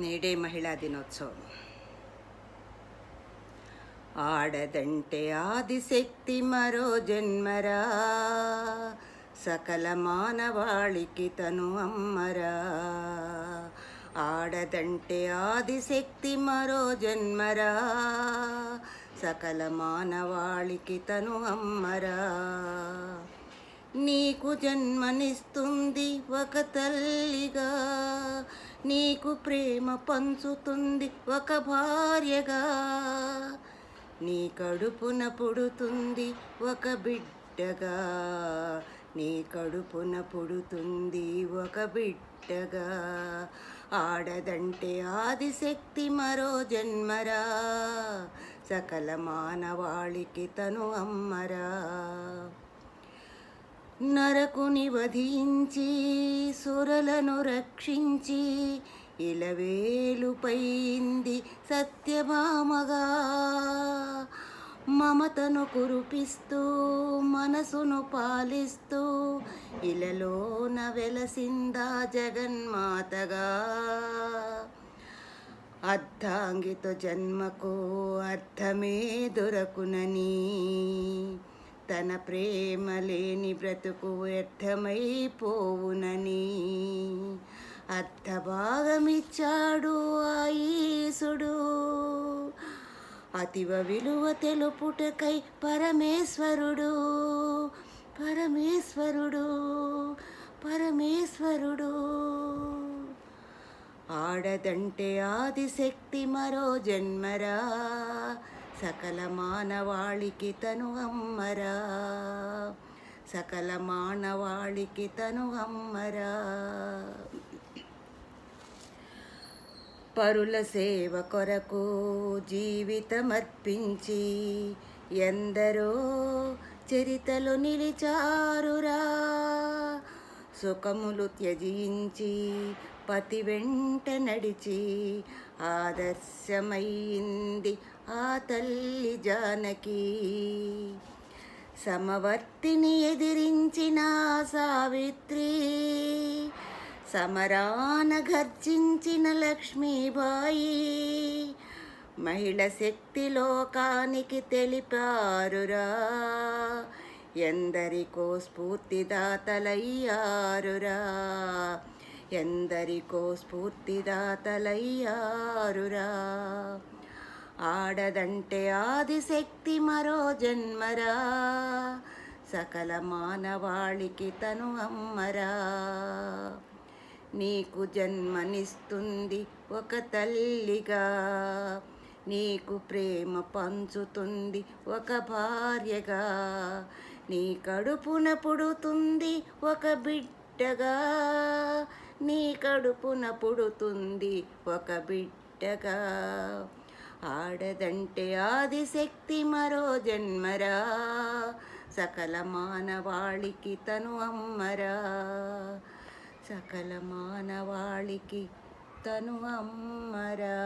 నేడే మహిళా దినోత్సవం. ఆడదంటే ఆదిశక్తి మరో జన్మరా, సకల మానవాళికి తను అమ్మరా. ఆడదంటే ఆదిశక్తి మరో జన్మరా, సకల మానవాళికి తను అమ్మరా. నీకు జన్మనిస్తుంది ఒక తల్లిగా, నీకు ప్రేమ పంచుతుంది ఒక భార్యగా, నీ కడుపున పుడుతుంది ఒక బిడ్డగా, నీ కడుపున పుడుతుంది ఒక బిడ్డగా. ఆడదంటే ఆదిశక్తి మరో జన్మరా, సకల మానవాళికి తను అమ్మరా. నరకుని వధించి సురలను రక్షించి ఇలవేలుపైంది సత్యభామగా, మమతను కురిపిస్తూ మనసును పాలిస్తూ ఇలలోన వెలసిందా జగన్మాతగా. అర్ధాంగితో జన్మకు అర్థమే దొరకునని, తన ప్రేమ లేని బ్రతుకు వ్యర్థమైపోవునని అర్ధభాగమిచ్చాడు ఆ ఈశుడు. అతివ విలువ తెలుపుటకై పరమేశ్వరుడు, పరమేశ్వరుడు, పరమేశ్వరుడు. ఆడదంటే ఆదిశక్తి మరో జన్మరా, సకల మానవాళికి తను అమ్మరా, సకల మానవాళికి తను అమ్మరా. పరుల సేవ కొరకు జీవితమర్పించి ఎందరో చరితలు నిలిచారురా. సుఖములు త్యజించి పతి వెంట నడిచి ఆదర్శమైంది ఆ తల్లి జానకి. సమవర్తిని ఎదిరించిన సావిత్రి, సమరాన గర్జించిన లక్ష్మీబాయి, మహిళ శక్తి లోకానికి తెలిపారురా. ఎందరికో స్ఫూర్తిదాతలయ్యారురా, ఎందరికో స్ఫూర్తిదాతలయ్యారురా. ఆడదంటే ఆదిశక్తి మరో జన్మరా, సకల మానవాళికి తను అమ్మరా. నీకు జన్మనిస్తుంది ఒక తల్లిగా, నీకు ప్రేమ పంచుతుంది ఒక భార్యగా, నీ కడుపున పుడుతుంది ఒక బిడ్డగా, నీ కడుపున పుడుతుంది ఒక బిడ్డగా. ఆడదంటే ఆదిశక్తి మరో జన్మరా, సకల మానవాళికి తను అమ్మరా, సకల మానవాళికి తను అమ్మరా.